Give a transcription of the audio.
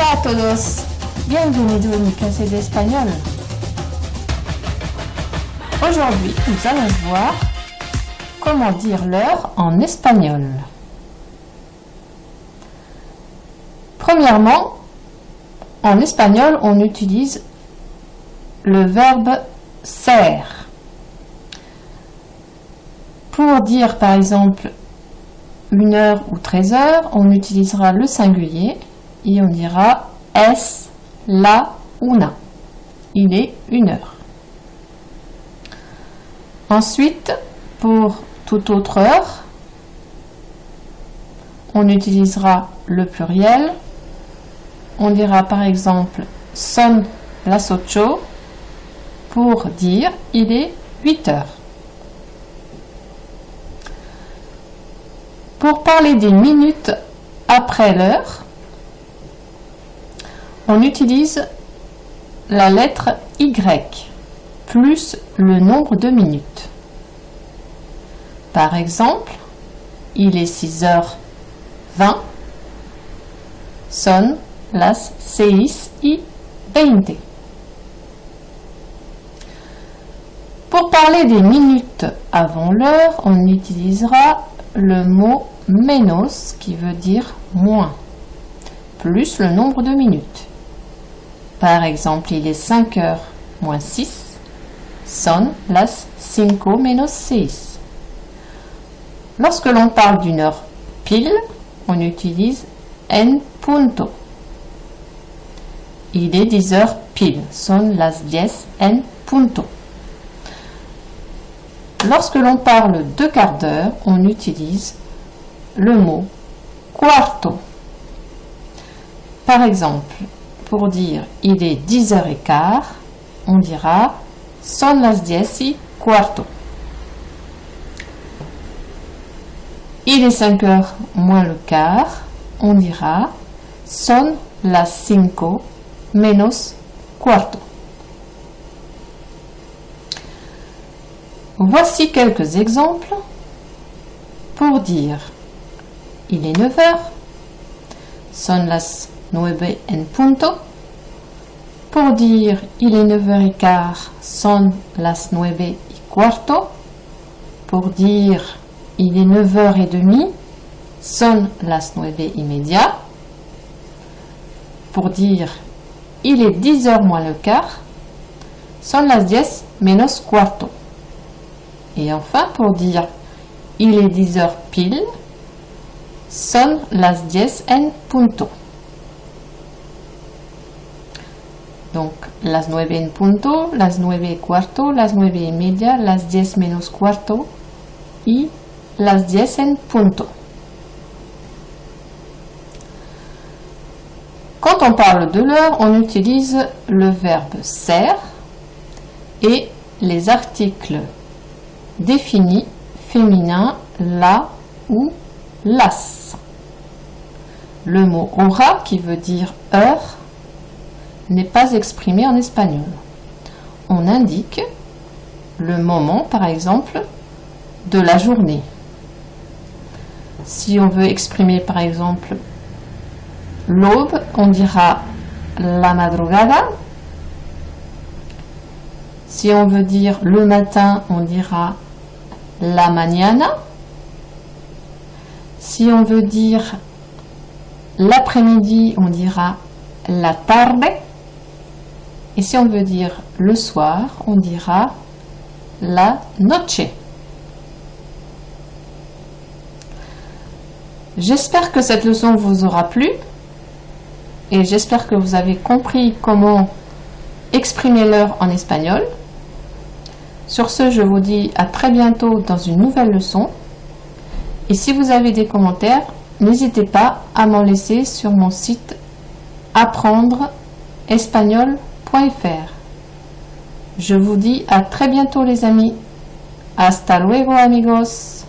Hola a todos, bienvenidos a mi clase de espagnol. Aujourd'hui, nous allons voir comment dire l'heure en espagnol. Premièrement, en espagnol, on utilise le verbe ser. Pour dire par exemple 1h ou 13h, on utilisera le singulier et on dira es la una. Il est 1h. Ensuite, pour toute autre heure, on utilisera le pluriel. On dira par exemple son las 8 pour dire il est 8h. Pour parler des minutes après l'heure, on utilise la lettre Y plus le nombre de minutes. Par exemple, il est 6h20, son las 6:20. Pour parler des minutes avant l'heure, on utilisera le mot menos qui veut dire moins, plus le nombre de minutes. Par exemple, il est 5h moins 6, son las 5 menos 6. Lorsque l'on parle d'une heure pile, on utilise en punto. Il est 10h pile, son las 10 en punto. Lorsque l'on parle de quart d'heure, on utilise le mot cuarto. Par exemple, pour dire il est 10h15, on dira son las 10:15. Il est 5h moins le quart, on dira son las 5 menos cuarto. Voici quelques exemples pour dire il est 9h, son las 9 en punto. Pour dire il est 9h15, son las 9:15. Pour dire il est 9h30, son las 9:30. Pour dire il est 10h moins le quart, son las 10 menos cuarto. Et enfin, pour dire il est 10h pile, son las 10 en punto. Donc, las 9 en punto, las 9:15, las 9:30, las 10 menos cuarto y las 10 en punto. Quand on parle de l'heure, on utilise le verbe ser et les articles définis féminins la ou las. Le mot hora, qui veut dire heure, n'est pas exprimé en espagnol. On indique le moment, par exemple, de la journée. Si on veut exprimer, par exemple, l'aube, on dira la madrugada. Si on veut dire le matin, on dira la mañana. Si on veut dire l'après-midi, on dira la tarde. Et si on veut dire le soir, on dira la noche. J'espère que cette leçon vous aura plu et j'espère que vous avez compris comment exprimer l'heure en espagnol. Sur ce, je vous dis à très bientôt dans une nouvelle leçon. Et si vous avez des commentaires, n'hésitez pas à m'en laisser sur mon site apprendreespagnol.fr. Je vous dis à très bientôt les amis. Hasta luego amigos.